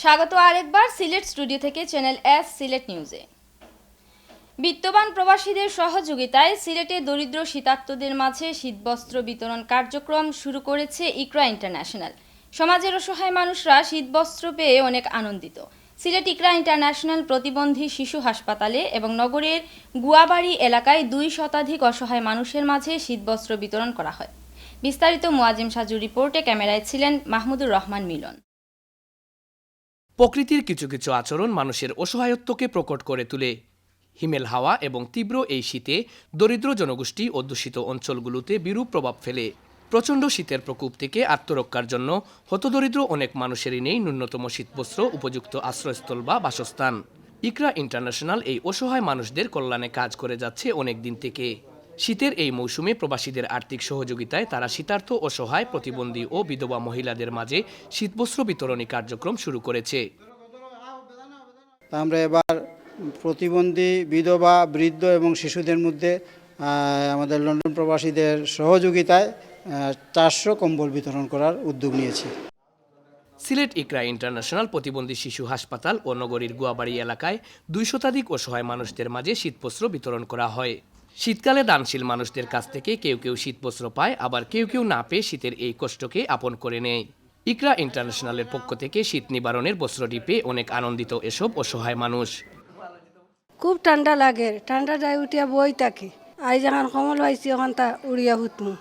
স্বাগত আরেকবার সিলেট স্টুডিও থেকে চ্যানেল এস সিলেট নিউজে। বিত্তবান প্রবাসীদের সহযোগিতায় সিলেটে দরিদ্র শীতার্তদের মাঝে শীতবস্ত্র বিতরণ কার্যক্রম শুরু করেছে ইকরা ইন্টারন্যাশনাল। সমাজের অসহায় মানুষরা শীতবস্ত্র পেয়ে অনেক আনন্দিত। সিলেট ইকরা ইন্টারন্যাশনাল প্রতিবন্ধী শিশু হাসপাতালে এবং নগরের গুয়াবাড়ি এলাকায় 2 শতাধিক অসহায় মানুষের মাঝে শীতবস্ত্র বিতরণ করা হয়। বিস্তারিত মুয়াজিম সাজুর রিপোর্টে ক্যামেরায় ছিলেন মাহমুদুর রহমান মিলন। প্রকৃতির কিছু কিছু আচরণ মানুষের অসহায়ত্বকে প্রকট করে তোলে। হিমেল হাওয়া এবং তীব্র এই শীতে দরিদ্র জনগোষ্ঠী অধ্যুষিত অঞ্চলগুলোতে বিরূপ প্রভাব ফেলে। প্রচণ্ড শীতের প্রকোপ থেকে আত্মরক্ষার জন্য হতদরিদ্র অনেক মানুষেরই নেই ন্যূনতম শীতবস্ত্র, উপযুক্ত আশ্রয়স্থল বা বাসস্থান। ইকরা ইন্টারন্যাশনাল এই অসহায় মানুষদের কল্যাণে কাজ করে যাচ্ছে অনেক দিন থেকে। শীতের এই মৌসুমে প্রবাসীদের আর্থিক সহযোগিতায় তারা শীতার্ত, অসহায়, প্রতিবন্ধী ও বিধবা মহিলাদের মাঝে শীতবস্ত্র বিতরণী কার্যক্রম শুরু করেছে। আমরা এবার প্রতিবন্ধী, বিধবা, বৃদ্ধ এবং শিশুদের মধ্যে আমাদের লন্ডন প্রবাসীদের সহযোগিতায় 400 কম্বল বিতরণ করার উদ্যোগ নিয়েছি। সিলেট ইকরা ইন্টারন্যাশনাল প্রতিবন্ধী শিশু হাসপাতাল ও নগরীর গুয়াবাড়ি এলাকায় 2 শতাধিক অসহায় মানুষদের মাঝে শীতবস্ত্র বিতরণ করা হয়। শীতকালে দানশীল মানুষদের কাছ থেকে কেউ কেউ শীতবস্ত্র পায়, আবার কেউ কেউ না পেয়ে শীতের এই কষ্টকে আপন করে নেয়। ইকরা ইন্টারন্যাশনালের পক্ষ থেকে শীত নিবারণের বস্ত্রটি পেয়ে অনেক আনন্দিত এসব অসহায় মানুষ। খুব ঠান্ডা লাগে, ঠান্ডা যায় উঠিয়া বই থাকি। আজ যখন কমল পাইছি ওখান তা উড়িয়া হুতমু।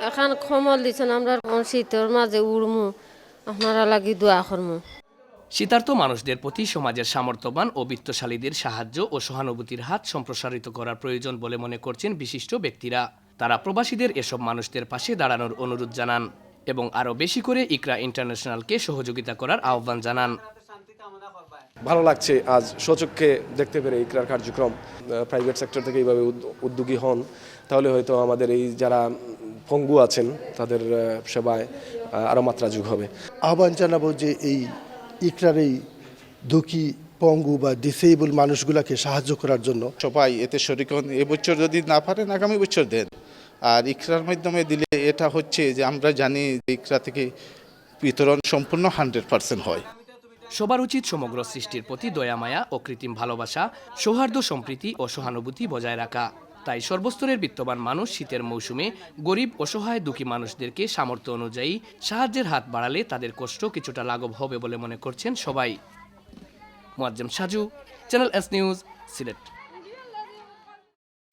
এখন কমল দিচ্ছেন, আমরা শীতের মাঝে উড়মু, আপনারা লাগি দোয়া করমু। শীতার্ত মানুষদের প্রতি সমাজের সামর্থ্যবান ও বিত্তশালীদের সাহায্য ও সহানুভূতির হাত সম্প্রসারিত করার প্রয়োজন বলে মনে করছেন বিশিষ্ট ব্যক্তিরা। তারা প্রবাসীদের এসব মানুষদের পাশে দাঁড়ানোর অনুরোধ জানান এবং আরও বেশি করে ইকরা ইন্টারন্যাশনালকে সহযোগিতা করার আহ্বান জানান। ভালো লাগছে আজ স্বচক্ষে দেখতে পেরে ইকরার কার্যক্রম। প্রাইভেট সেক্টর থেকে এইভাবে উদ্যোগী হন তাহলে হয়তো আমাদের এই যারা পঙ্গু আছেন তাদের সেবায় আরও মাত্রা যোগ হবে। আহ্বান জানাবো যে এই ইকরার এই দুঃখী, পঙ্গু বা ডিসেবল মানুষগুলোকে সাহায্য করার জন্য সবাই এতে শরিক হন। এবছর যদি না পারেন আগামী বছর দেন। আর ইকরার মাধ্যমে দিলে এটা হচ্ছে যে আমরা জানি যে ইকরা থেকে বিতরণ সম্পূর্ণ 100% হয়। সবার উচিত সমগ্র সৃষ্টির প্রতি দয়া, মায়া ও কৃত্রিম ভালোবাসা, সৌহার্দ্য, সম্প্রীতি ও সহানুভূতি বজায় রাখা। তাই সর্বস্তরের বিত্তবান মানুষ শীতের মৌসুমে গরিব, অসহায়, দুঃখী মানুষদেরকে সামর্থ্য অনুযায়ী সাহায্যের হাত বাড়ালে তাদের কষ্ট কিছুটা লাঘব হবে বলে মনে করছেন সবাই। Muazzam Saju, channel S news, Sylhet.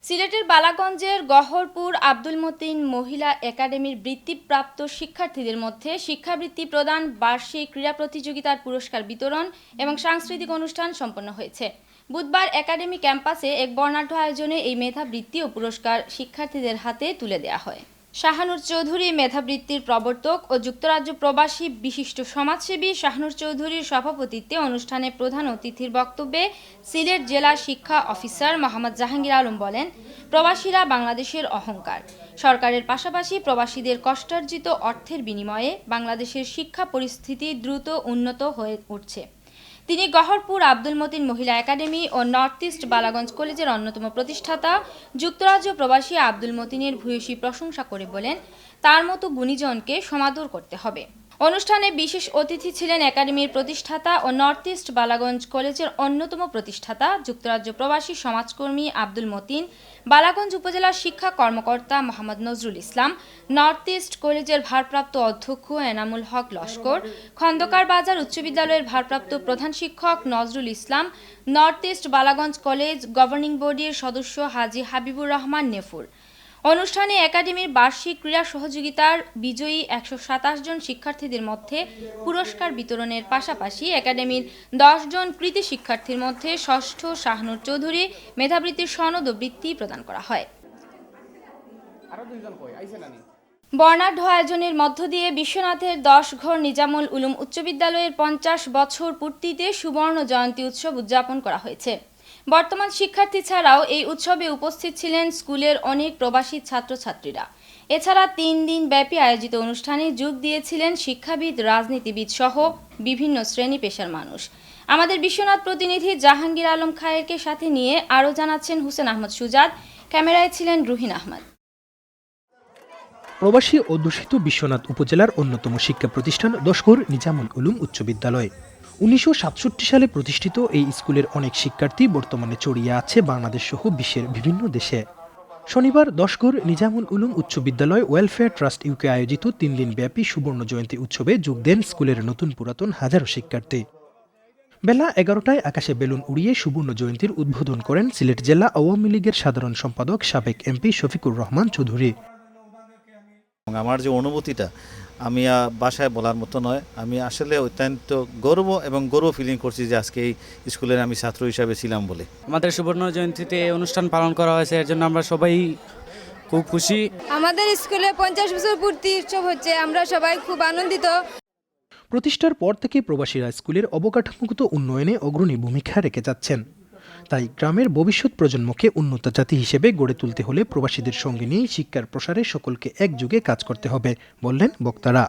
সিলেটের বালাগঞ্জের গহরপুর আব্দুল মতিন মহিলা একাডেমির বৃত্তিপ্রাপ্ত শিক্ষার্থীদের মধ্যে শিক্ষাবৃত্তি প্রদান, বার্ষিক ক্রীড়া প্রতিযোগিতার পুরস্কার বিতরণ এবং সাংস্কৃতিক অনুষ্ঠান সম্পন্ন হয়েছে। বুধবার একাডেমি ক্যাম্পাসে এক বর্ণাঢ্য আয়োজনে এই মেধাবৃত্তি ও পুরস্কার শিক্ষার্থীদের হাতে তুলে দেওয়া হয়। শাহানুর চৌধুরী মেধাবৃত্তির প্রবর্তক ও যুক্তরাজ্য প্রবাসী বিশিষ্ট সমাজসেবী শাহানুর চৌধুরীর সভাপতিত্বে অনুষ্ঠানে প্রধান অতিথির বক্তব্যে সিলেট জেলা শিক্ষা অফিসার মোহাম্মদ জাহাঙ্গীর আলম বলেন, প্রবাসীরা বাংলাদেশের অহংকার। সরকারের পাশাপাশি প্রবাসীদের কষ্টার্জিত অর্থের বিনিময়ে বাংলাদেশের শিক্ষা পরিস্থিতি দ্রুত উন্নত হয়ে উঠছে। তিনি গহরপুর আব্দুল মতিন মহিলা একাডেমি ও নর্থ ইস্ট বালাগঞ্জ কলেজের অন্যতম প্রতিষ্ঠাতা যুক্তরাজ্য প্রবাসী আব্দুল মতিনের ভূয়সী প্রশংসা করে বলেন, তার মতো গুণীজনকে সমাদর করতে হবে। অনুষ্ঠানে বিশেষ অতিথি ছিলেন একাডেমির প্রতিষ্ঠাতা ও নর্থ ইস্ট বালাগঞ্জ কলেজের অন্যতম প্রতিষ্ঠাতা যুক্তরাজ্য প্রবাসী সমাজকর্মী আব্দুল মতিন, বালাগঞ্জ উপজেলার শিক্ষা কর্মকর্তা মোহাম্মদ নজরুল ইসলাম, নর্থ ইস্ট কলেজের ভারপ্রাপ্ত অধ্যক্ষ এনামুল হক লস্কর, খন্দকার বাজার উচ্চ বিদ্যালয়ের ভারপ্রাপ্ত প্রধান শিক্ষক Nazrul Islam, North East Balaganj College governing বডির সদস্য হাজী হাবিবুর রহমান নেফুর। অনুষ্ঠানে একাডেমির বার্ষিক ক্রীড়া সহযোগিতার বিজয়ী 127 জন শিক্ষার্থীদের মধ্যে পুরস্কার বিতরণের পাশাপাশি একাডেমির 10 জন কৃতী শিক্ষার্থীর মধ্যে ষষ্ঠ শাহানুর চৌধুরী মেধাবৃত্তির সনদ ও বৃত্তি প্রদান করা হয়। বর্ণাঢ্য আয়োজনের মধ্য দিয়ে বিশ্বনাথের 10 ঘর নিজামুল উলুম উচ্চ বিদ্যালয়ের 50 বছর পূর্তিতে সুবর্ণ জয়ন্তী উৎসব উদযাপন করা হয়েছে। বর্তমান শিক্ষার্থী ছাড়াও এই উৎসবে উপস্থিত ছিলেন স্কুলের অনেক প্রবাসী ছাত্রছাত্রীরা। এছাড়া 3 দিন ব্যাপী আয়োজিত অনুষ্ঠানে যোগ দিয়েছিলেন শিক্ষাবিদ, রাজনীতিবিদ সহ বিভিন্ন শ্রেণী পেশার মানুষ। আমাদের বিশ্বনাথ প্রতিনিধি জাহাঙ্গীর আলম খায়েরকে সাথে নিয়ে আরও জানাচ্ছেন হুসেন আহমদ সুজাদ, ক্যামেরায় ছিলেন রুহিন আহমদ। প্রবাসী অধ্যুষিত বিশ্বনাথ উপজেলার অন্যতম শিক্ষা প্রতিষ্ঠান 10 ঘর নিজামুল উলুম উচ্চ বিদ্যালয় 1967 সালে প্রতিষ্ঠিত এই স্কুলের অনেক শিক্ষার্থী বর্তমানে ছড়িয়ে আছে বাংলাদেশ সহ বিশ্বের বিভিন্ন দেশে। শনিবার দশঘর নিজামুল উলুম উচ্চ বিদ্যালয় ওয়েলফেয়ার ট্রাস্ট ইউকে আয়োজিত 3 দিনব্যাপী সুবর্ণ জয়ন্তী উৎসবে যোগ দেন স্কুলের নতুন পুরাতন হাজারো শিক্ষার্থী। বেলা 11টায় আকাশে বেলুন উড়িয়ে সুবর্ণ জয়ন্তীর উদ্বোধন করেন সিলেট জেলা আওয়ামী লীগের সাধারণ সম্পাদক সাবেক এমপি শফিকুর রহমান চৌধুরী। আমার যে অনুভূতিটা আমি বাসায় বলার মতো নয়, আমি আসলে অত্যন্ত গর্ব এবং গর্ব ফিলিং করছি যে আজকে এই স্কুলের আমি ছাত্র হিসাবে ছিলাম বলে। আমাদের সুবর্ণ জয়ন্তীতে অনুষ্ঠান পালন করা হয়েছে, এর জন্য আমরা সবাই খুব খুশি। আমাদের স্কুলে 50 বছর পূর্তি উৎসব হচ্ছে, আমরা সবাই খুব আনন্দিত। প্রতিষ্ঠার পর থেকে প্রবাসীরা স্কুলের অবকাঠামোগত উন্নয়নে অগ্রণী ভূমিকা রেখে যাচ্ছেন। তাই গ্রামের ভবিষ্যৎ প্রজন্মকে উন্নত জাতি হিসেবে গড়ে তুলতে হলে প্রবাসীদের সঙ্গে নিয়ে শিক্ষার প্রসারে সকলকে একযোগে কাজ করতে হবে বললেন বক্তারা।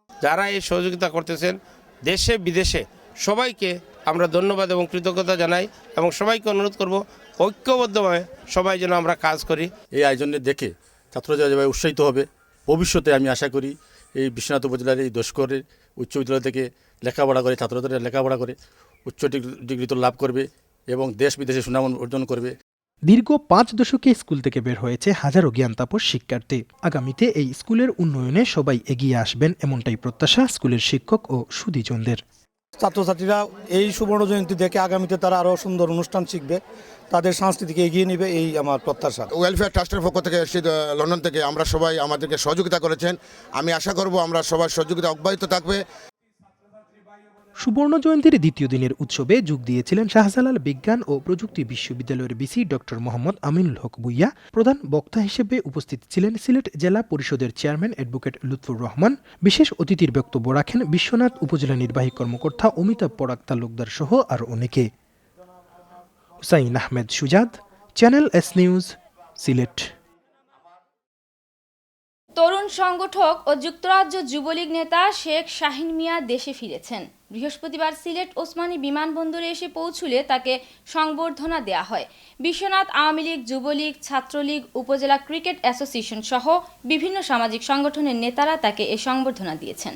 যারা এই সহযোগিতা করতেছেন দেশে বিদেশে সবাইকে আমরা ধন্যবাদ এবং কৃতজ্ঞতা জানাই এবং সবাইকে অনুরোধ করব ঐক্যবদ্ধভাবে সবাই যেন আমরা কাজ করি। এই আয়োজনে দেখে ছাত্ররা যেভাবে উৎসাহিত হবে, ভবিষ্যতে আমি আশা করি এই বিশ্বনাথ উপজেলার এই দশকরের উচ্চ বিদ্যালয় থেকে লেখাপড়া করে ছাত্রদের লেখাপড়া করে উচ্চ ডিগ্রি তো লাভ করবে এবং দেশ বিদেশে সুনাম অর্জন করবে। দীর্ঘ 5 দশকে স্কুল থেকে বের হয়েছে হাজারো জ্ঞান তাপস শিক্ষার্থী। আগামীতে এই স্কুলের উন্নয়নে সবাই এগিয়ে আসবেন এমনটাই প্রত্যাশা স্কুলের শিক্ষক ও সুধীজনদের। ছাত্রছাত্রীরা এই সুবর্ণ জয়ন্তী দেখে আগামীতে তারা আরও সুন্দর অনুষ্ঠান শিখবে, তাদের সংস্কৃতিকে এগিয়ে নেবে, এই আমার প্রত্যাশা। ওয়েলফেয়ার ট্রাস্টের পক্ষ থেকে লন্ডন থেকে আমরা সবাই আমাদেরকে সহযোগিতা করেছেন। আমি আশা করব আমরা সবার সহযোগিতা অব্যাহত থাকবে। সুবর্ণ জয়ন্তীর দ্বিতীয় দিনের উৎসবে যোগ দিয়েছিলেন শাহজালাল বিজ্ঞান ও প্রযুক্তি বিশ্ববিদ্যালয়ের ভিসি ডক্টর মোহাম্মদ আমিনুল হক ভূঁইয়া। প্রধান বক্তা হিসেবে উপস্থিত ছিলেন সিলেট জেলা পরিষদের চেয়ারম্যান অ্যাডভোকেট লুৎফুর রহমান। বিশেষ অতিথির বক্তব্য রাখেন বিশ্বনাথ উপজেলা নির্বাহী কর্মকর্তা অমিতাভ পরাগ তালুকদার সহ আরও অনেকে। Hussain Ahmed Sujad, channel S news, Sylhet. তরুণ সংগঠক ও যুক্তরাজ্য যুবলীগ নেতা শেখ শাহিন মিয়া দেশে ফিরেছেন। বৃহস্পতিবার সিলেট ওসমানী বিমানবন্দরে এসে পৌঁছলে তাকে সংবর্ধনা দেয়া হয়। বিশ্বনাথ আওয়ামী লীগ, যুবলীগ, ছাত্রলীগ, উপজেলা ক্রিকেট অ্যাসোসিয়েশন সহ বিভিন্ন সামাজিক সংগঠনের নেতারা তাকে এ সংবর্ধনা দিয়েছেন।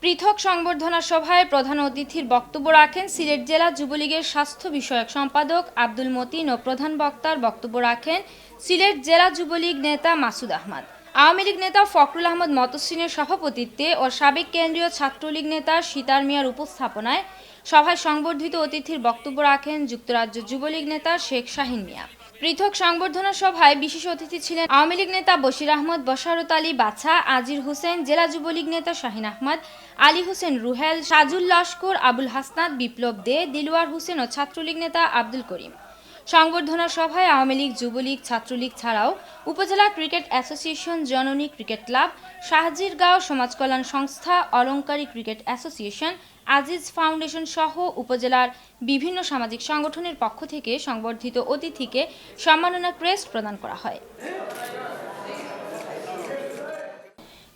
পৃথক সংবর্ধনা সভায় প্রধান অতিথির বক্তব্য রাখেন সিলেট জেলা যুবলীগের স্বাস্থ্য বিষয়ক সম্পাদক আব্দুল মতিন ও প্রধান বক্তার বক্তব্য রাখেন সিলেট জেলা যুবলীগ নেতা মাসুদ আহমদ। আওয়ামী লীগ নেতা ফখরুল আহমদ মতসিনের সভাপতিত্বে ও সাবেক কেন্দ্রীয় ছাত্রলীগ নেতা সীতার মিয়ার উপস্থাপনায় সভায় সংবর্ধিত অতিথির বক্তব্য রাখেন যুক্তরাজ্য যুবলীগ নেতা শেখ শাহিন মিয়া। পৃথক সংবর্ধনা সভায় বিশেষ অতিথি ছিলেন আওয়ামী লীগ নেতা বশির আহমদ, বশারত আলী বাছা, আজির হোসেন, জেলা যুবলীগ নেতা শাহিন আহমদ, আলী হোসেন রুহেল, সাজুল লস্কর, আবুল হাসনাত, বিপ্লব দে, দিলওয়ার হোসেন ও ছাত্রলীগ নেতা আব্দুল করিম। সংবর্ধনা সভায় আওয়ামী লীগ, যুবলীগ, ছাত্রলীগ ছাড়াও উপজেলা ক্রিকেট অ্যাসোসিয়েশন, জননী ক্রিকেট ক্লাব, শাহজিরগাঁও সমাজ কল্যাণ সংস্থা, অলংকারী ক্রিকেট অ্যাসোসিয়েশন, আজিজ ফাউন্ডেশন সহ উপজেলার বিভিন্ন সামাজিক সংগঠনের পক্ষ থেকে সংবর্ধিত অতিথিকে সম্মাননা ক্রেস্ট প্রদান করা হয়।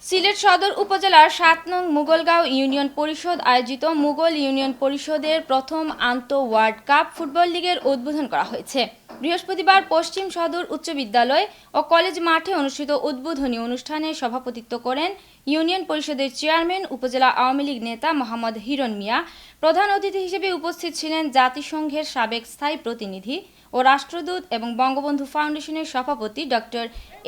সিলেট সদর উপজেলার 7 নং মুগলগাঁও ইউনিয়ন পরিষদ আয়োজিত মুগল ইউনিয়ন পরিষদের প্রথম আন্তঃওয়ার্ড কাপ ফুটবল লিগের উদ্বোধন করা হয়েছে। বৃহস্পতিবার পশ্চিম সদর উচ্চ বিদ্যালয় ও কলেজ মাঠে অনুষ্ঠিত উদ্বোধনী অনুষ্ঠানে সভাপতিত্ব করেন ইউনিয়ন পরিষদের চেয়ারম্যান উপজেলা আওয়ামী লীগ নেতা মোহাম্মদ হিরণ মিয়া। প্রধান অতিথি হিসেবে উপস্থিত ছিলেন জাতিসংঘের সাবেক স্থায়ী প্রতিনিধি ও রাষ্ট্রদূত এবং বঙ্গবন্ধু ফাউন্ডেশনের সভাপতি ডক্টর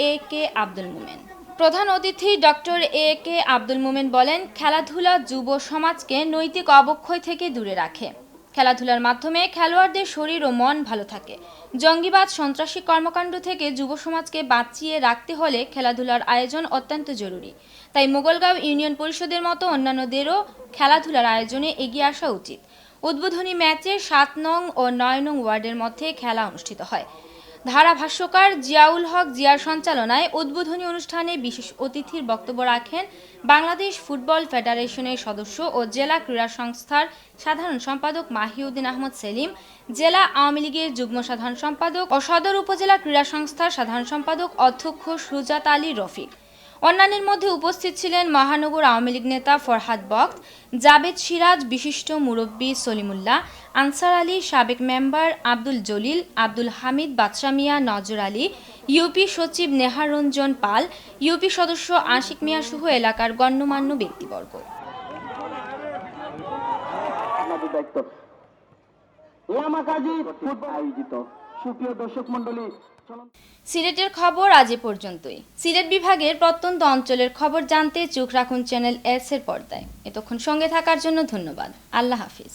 এ কে আব্দুল মোমেন। প্রধান অতিথি ডক্টর এ কে আব্দুল মোমেন বলেন, খেলাধুলা যুব সমাজকে নৈতিক অবক্ষয় থেকে দূরে রাখে। খেলাধুলার মাধ্যমে খেলোয়াড়দের শরীর ও মন ভালো থাকে। জঙ্গিবাদ, সন্ত্রাসী কর্মকাণ্ড থেকে যুব সমাজকে বাঁচিয়ে রাখতে হলে খেলাধুলার আয়োজন অত্যন্ত জরুরি। তাই মুগলগাঁও ইউনিয়ন পরিষদের মতো অন্যান্যদেরও খেলাধুলার আয়োজনে এগিয়ে আসা উচিত। উদ্বোধনী ম্যাচে 7 নং ও 9 নং ওয়ার্ডের মধ্যে খেলা অনুষ্ঠিত হয়। ধারাভাষ্যকার জিয়াউল হক জিয়ার সঞ্চালনায় উদ্বোধনী অনুষ্ঠানে বিশেষ অতিথির বক্তব্য রাখেন বাংলাদেশ ফুটবল ফেডারেশনের সদস্য ও জেলা ক্রীড়া সংস্থার সাধারণ সম্পাদক মাহিউদ্দিন আহমদ সেলিম, জেলা আওয়ামী লীগের যুগ্ম সাধারণ সম্পাদক ও সদর উপজেলা ক্রীড়া সংস্থার সাধারণ সম্পাদক অধ্যক্ষ সুজাত আলী রফিক। অন্যান্যের মধ্যে উপস্থিত ছিলেন মহানগর আওয়ামী লীগ নেতা ফরহাদ বক্ত, জাবেদ সিরাজ, বিশিষ্ট মুরব্বী সলিমুল্লাহ, আনসার আলী, সাবেক মেম্বার আব্দুল জলিল, আব্দুল হামিদ, বাদশা মিয়া, নজর আলী, ইউপি সচিব নেহারঞ্জন পাল, ইউপি সদস্য আশিক মিয়া সহ এলাকার গণ্যমান্য ব্যক্তিবর্গ। দায়িত্ব। ইয়ামাকাজি ফুটবল আয়োজিত সুপ্রিয় দর্শক মণ্ডলী, সিলেটের খবর আজ এ পর্যন্তই। সিলেট বিভাগের প্রত্যন্ত অঞ্চলের খবর জানতে চোখ রাখুন চ্যানেল এস এর পর্দায়। এতক্ষণ সঙ্গে থাকার জন্য ধন্যবাদ। আল্লাহ হাফিজ।